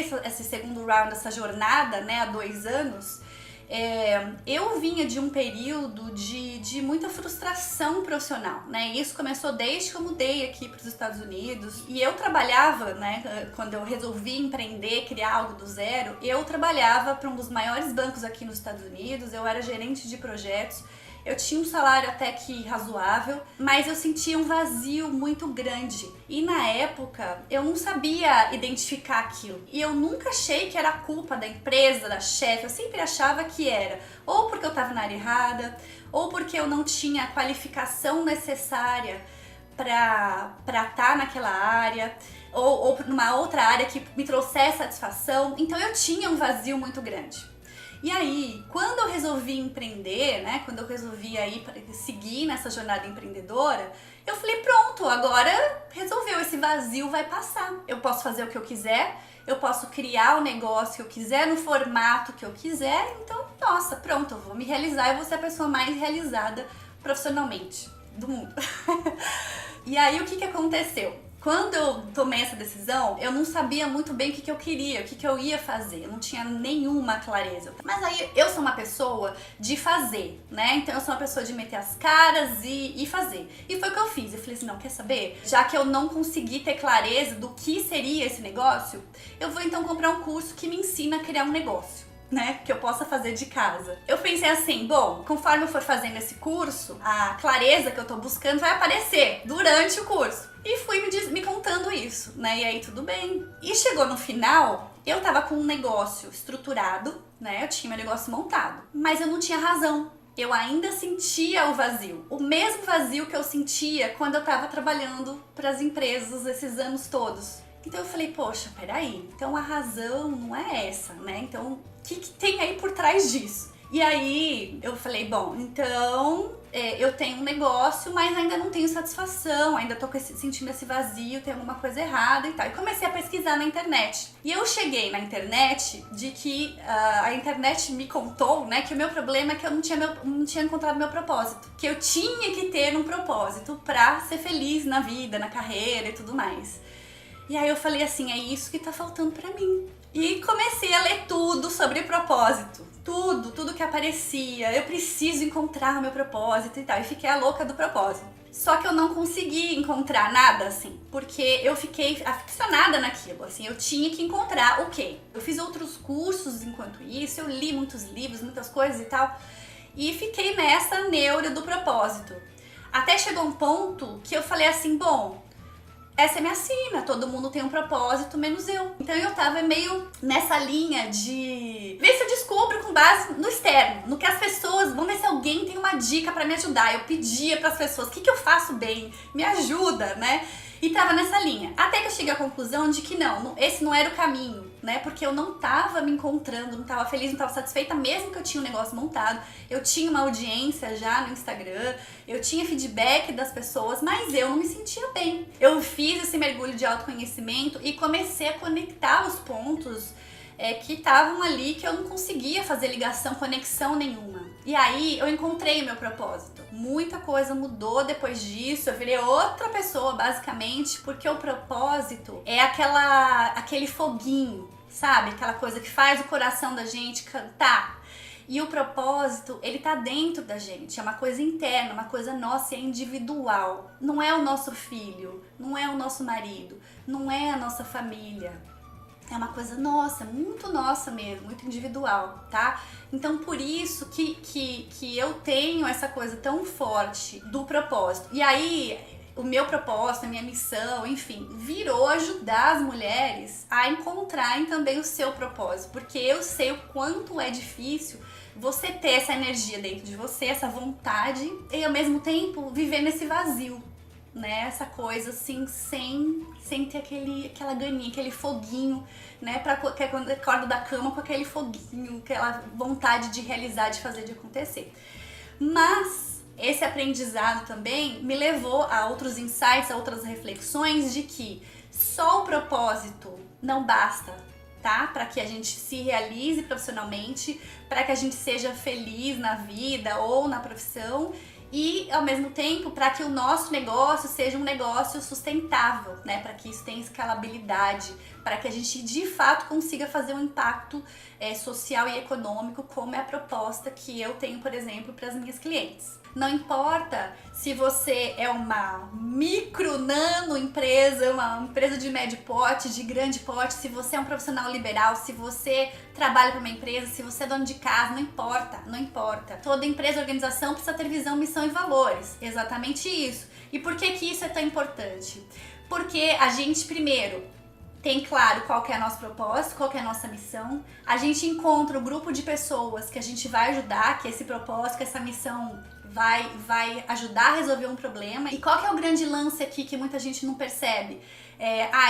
esse segundo round, essa jornada, né, há 2 anos, eu vinha de um período de muita frustração profissional, né? Isso começou desde que eu mudei aqui para os Estados Unidos. E eu trabalhava, né? Quando eu resolvi empreender, criar algo do zero, eu trabalhava para um dos maiores bancos aqui nos Estados Unidos. Eu era gerente de projetos. Eu tinha um salário até que razoável, mas eu sentia um vazio muito grande. E na época, eu não sabia identificar aquilo. E eu nunca achei que era culpa da empresa, da chefe. Eu sempre achava que era ou porque eu estava na área errada, ou porque eu não tinha a qualificação necessária para estar naquela área, ou numa outra área que me trouxesse satisfação. Então eu tinha um vazio muito grande. E aí, quando eu resolvi empreender, né, quando eu resolvi aí seguir nessa jornada empreendedora, eu falei, pronto, agora resolveu, esse vazio vai passar. Eu posso fazer o que eu quiser, eu posso criar o negócio que eu quiser, no formato que eu quiser, então, nossa, pronto, eu vou me realizar, eu vou ser a pessoa mais realizada profissionalmente do mundo. E aí, o que aconteceu? Quando eu tomei essa decisão, eu não sabia muito bem o que eu queria, o que eu ia fazer. Eu não tinha nenhuma clareza. Mas aí eu sou uma pessoa de fazer, né? Então eu sou uma pessoa de meter as caras e fazer. E foi o que eu fiz. Eu falei assim, não, quer saber? Já que eu não consegui ter clareza do que seria esse negócio, eu vou então comprar um curso que me ensina a criar um negócio, né, que eu possa fazer de casa. Eu pensei assim, bom, conforme eu for fazendo esse curso, a clareza que eu tô buscando vai aparecer durante o curso. E fui me contando isso, né, e aí tudo bem. E chegou no final, eu tava com um negócio estruturado, né, eu tinha meu negócio montado, mas eu não tinha razão. Eu ainda sentia o vazio, o mesmo vazio que eu sentia quando eu tava trabalhando para as empresas esses anos todos. Então eu falei, poxa, peraí, então a razão não é essa, né? Então, o que tem aí por trás disso? E aí eu falei, bom, então eu tenho um negócio, mas ainda não tenho satisfação, ainda tô sentindo esse vazio, tem alguma coisa errada e tal. E comecei a pesquisar na internet. E eu cheguei na internet de que a internet me contou, né, que o meu problema é que eu não tinha encontrado meu propósito. Que eu tinha que ter um propósito pra ser feliz na vida, na carreira e tudo mais. E aí eu falei assim, é isso que tá faltando pra mim. E comecei a ler tudo sobre propósito. Tudo que aparecia. Eu preciso encontrar o meu propósito e tal. E fiquei a louca do propósito. Só que eu não consegui encontrar nada, assim. Porque eu fiquei aficionada naquilo, assim. Eu tinha que encontrar o quê? Eu fiz outros cursos enquanto isso. Eu li muitos livros, muitas coisas e tal. E fiquei nessa neura do propósito. Até chegou um ponto que eu falei assim, bom, essa é minha sina, todo mundo tem um propósito, menos eu. Então eu tava meio nessa linha de ver se eu descubro com base no externo, no que as pessoas, vamos ver se alguém tem uma dica pra me ajudar. Eu pedia pras pessoas, o que eu faço bem? Me ajuda, né? E tava nessa linha. Até que eu cheguei à conclusão de que não, esse não era o caminho, né? Porque eu não tava me encontrando, não tava feliz, não tava satisfeita, mesmo que eu tinha um negócio montado. Eu tinha uma audiência já no Instagram, eu tinha feedback das pessoas, mas eu não me sentia bem. Eu fiz esse mergulho de autoconhecimento e comecei a conectar os pontos que estavam ali, que eu não conseguia fazer ligação, conexão nenhuma. E aí eu encontrei o meu propósito. Muita coisa mudou depois disso, eu virei outra pessoa basicamente, porque o propósito é aquele foguinho, sabe? Aquela coisa que faz o coração da gente cantar. E o propósito, ele tá dentro da gente, é uma coisa interna, uma coisa nossa, é individual. Não é o nosso filho, não é o nosso marido, não é a nossa família. É uma coisa nossa, muito nossa mesmo, muito individual, tá? Então por isso que eu tenho essa coisa tão forte do propósito. E aí o meu propósito, a minha missão, enfim, virou ajudar as mulheres a encontrarem também o seu propósito. Porque eu sei o quanto é difícil você ter essa energia dentro de você, essa vontade, e ao mesmo tempo viver nesse vazio. Né, essa coisa assim, sem ter aquela ganinha, aquele foguinho, né, que é quando eu acordo da cama com aquele foguinho, aquela vontade de realizar, de fazer, de acontecer. Mas esse aprendizado também me levou a outros insights, a outras reflexões de que só o propósito não basta, tá? Para que a gente se realize profissionalmente, para que a gente seja feliz na vida ou na profissão. E, ao mesmo tempo, para que o nosso negócio seja um negócio sustentável, né? Para que isso tenha escalabilidade, para que a gente de fato consiga fazer um impacto social e econômico, como é a proposta que eu tenho, por exemplo, para as minhas clientes. Não importa se você é uma micro, nano empresa, uma empresa de médio porte, de grande porte, se você é um profissional liberal, se você trabalha para uma empresa, se você é dono de casa, não importa, não importa. Toda empresa, organização precisa ter visão, missão e valores. Exatamente isso. E por que que isso é tão importante? Porque a gente, primeiro, tem claro qual que é o nosso propósito, qual que é a nossa missão. A gente encontra o grupo de pessoas que a gente vai ajudar, que esse propósito, que essa missão vai ajudar a resolver um problema. E qual que é o grande lance aqui que muita gente não percebe?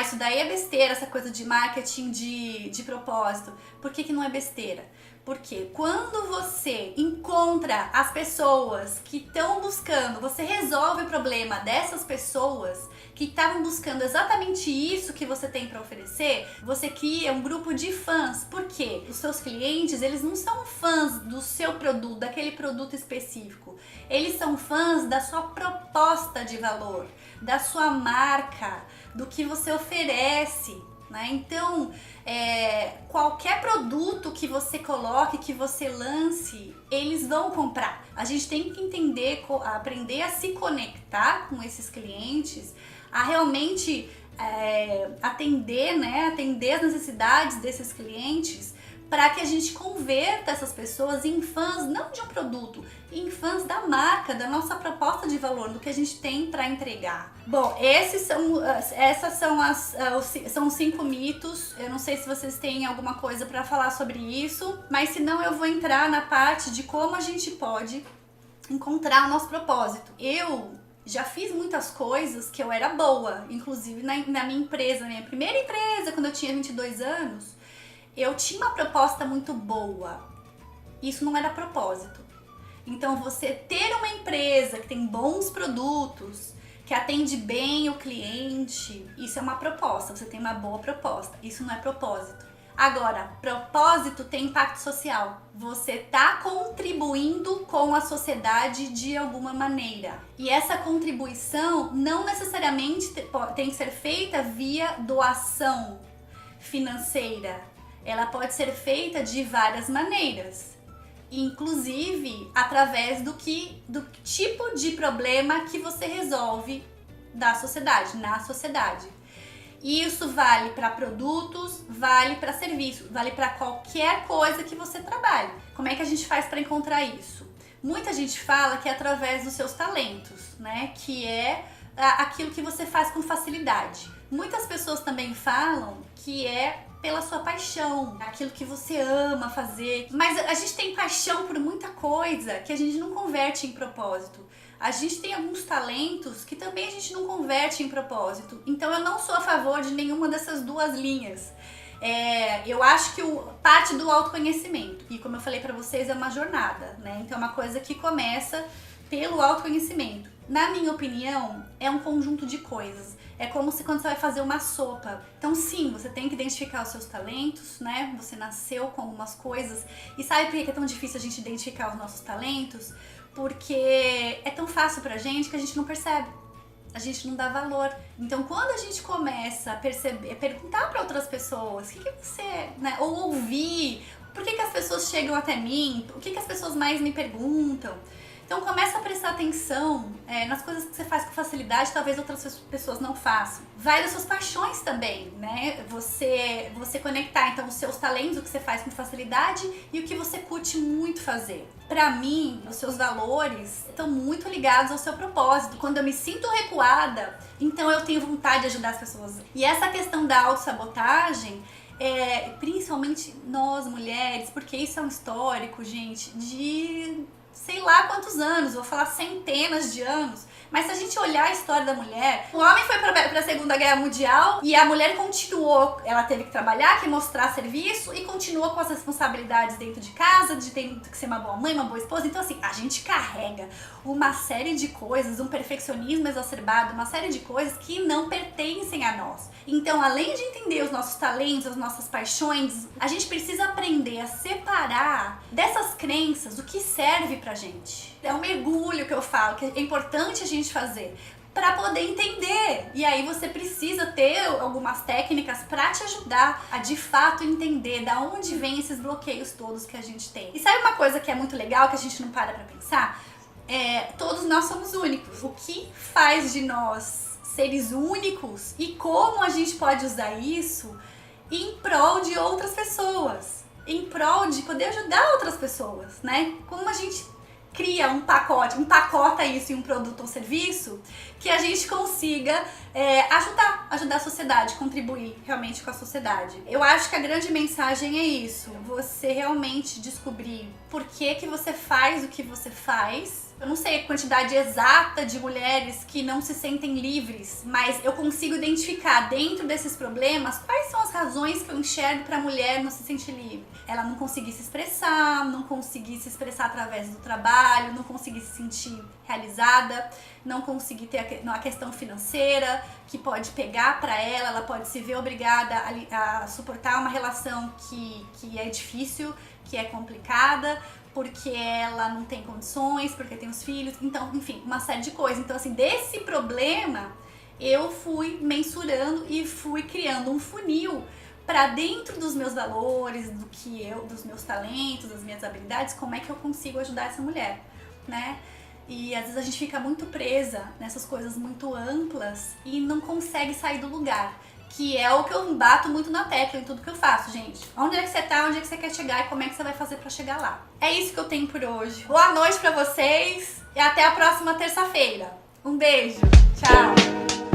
Isso daí é besteira, essa coisa de marketing de propósito. Por que que não é besteira? Porque quando você encontra as pessoas que estão buscando, você resolve o problema dessas pessoas que estavam buscando exatamente isso que você tem para oferecer, você cria um grupo de fãs. Por quê? Os seus clientes, eles não são fãs do seu produto, daquele produto específico. Eles são fãs da sua proposta de valor, da sua marca, do que você oferece. Né? Então, qualquer produto que você coloque, que você lance, eles vão comprar. A gente tem que entender, aprender a se conectar com esses clientes, a realmente atender, né? Atender as necessidades desses clientes, para que a gente converta essas pessoas em fãs, não de um produto, em fãs da marca, da nossa proposta de valor, do que a gente tem para entregar. Bom, são os 5 mitos. Eu não sei se vocês têm alguma coisa para falar sobre isso, mas se não, eu vou entrar na parte de como a gente pode encontrar o nosso propósito. Eu já fiz muitas coisas que eu era boa, inclusive na minha empresa, na minha primeira empresa, quando eu tinha 22 anos, eu tinha uma proposta muito boa. Isso não era propósito. Então, você ter uma empresa que tem bons produtos, que atende bem o cliente, isso é uma proposta. Você tem uma boa proposta. Isso não é propósito. Agora, propósito tem impacto social. Você está contribuindo com a sociedade de alguma maneira. E essa contribuição não necessariamente tem que ser feita via doação financeira. Ela pode ser feita de várias maneiras, inclusive através do tipo de problema que você resolve na sociedade. E isso vale para produtos, vale para serviços, vale para qualquer coisa que você trabalhe. Como é que a gente faz para encontrar isso? Muita gente fala que é através dos seus talentos, né? Que é aquilo que você faz com facilidade. Muitas pessoas também falam que é pela sua paixão, aquilo que você ama fazer. Mas a gente tem paixão por muita coisa que a gente não converte em propósito. A gente tem alguns talentos que também a gente não converte em propósito. Então eu não sou a favor de nenhuma dessas duas linhas. Eu acho que parte do autoconhecimento, e como eu falei pra vocês, é uma jornada, né? Então é uma coisa que começa pelo autoconhecimento. Na minha opinião, é um conjunto de coisas. É como se quando você vai fazer uma sopa. Então sim, você tem que identificar os seus talentos, né? Você nasceu com algumas coisas. E sabe por que é tão difícil a gente identificar os nossos talentos? Porque é tão fácil pra gente que a gente não percebe. A gente não dá valor. Então quando a gente começa a perceber, perguntar para outras pessoas, o que você, né? Ou ouvir, por que as pessoas chegam até mim? O que as pessoas mais me perguntam? Então começa a prestar atenção nas coisas que você faz com facilidade, talvez outras pessoas não façam. Vai das suas paixões também, né? Você conectar então os seus talentos, o que você faz com facilidade e o que você curte muito fazer. Pra mim, os seus valores estão muito ligados ao seu propósito. Quando eu me sinto recuada, então eu tenho vontade de ajudar as pessoas. E essa questão da autossabotagem, principalmente nós mulheres, porque isso é um histórico, gente, de sei lá quantos anos, vou falar centenas de anos. Mas se a gente olhar a história da mulher, o homem foi pra Segunda Guerra Mundial e a mulher continuou, ela teve que trabalhar, que mostrar serviço e continuou com as responsabilidades dentro de casa, de ter que ser uma boa mãe, uma boa esposa. Então assim, a gente carrega uma série de coisas, um perfeccionismo exacerbado, uma série de coisas que não pertencem a nós. Então, além de entender os nossos talentos, as nossas paixões, a gente precisa aprender a separar dessas crenças o que serve pra gente. É um mergulho que eu falo, que é importante a gente fazer. para poder entender. E aí você precisa ter algumas técnicas para te ajudar a de fato entender da onde vem esses bloqueios todos que a gente tem. E sabe uma coisa que é muito legal, que a gente não para pra pensar? Todos nós somos únicos. O que faz de nós seres únicos e como a gente pode usar isso em prol de outras pessoas, em prol de poder ajudar outras pessoas, né? Como a gente cria um pacote, empacota isso em um produto ou serviço que a gente consiga ajudar a sociedade, contribuir realmente com a sociedade. Eu acho que a grande mensagem é isso, você realmente descobrir por que você faz o que você faz. Eu não sei a quantidade exata de mulheres que não se sentem livres, mas eu consigo identificar dentro desses problemas quais são as razões que eu enxergo para a mulher não se sentir livre. Ela não conseguir se expressar, não conseguir se expressar através do trabalho, não conseguir se sentir realizada, não conseguir ter a questão financeira que pode pegar para ela pode se ver obrigada a suportar uma relação que é difícil, que é complicada, porque ela não tem condições, porque tem os filhos, então, enfim, uma série de coisas. Então, assim, desse problema, eu fui mensurando e fui criando um funil para dentro dos meus valores, dos meus talentos, das minhas habilidades, como é que eu consigo ajudar essa mulher, né? E às vezes a gente fica muito presa nessas coisas muito amplas e não consegue sair do lugar. Que é o que eu bato muito na tecla em tudo que eu faço, gente. Onde é que você tá, onde é que você quer chegar e como é que você vai fazer pra chegar lá. É isso que eu tenho por hoje. Boa noite pra vocês e até a próxima terça-feira. Um beijo, tchau!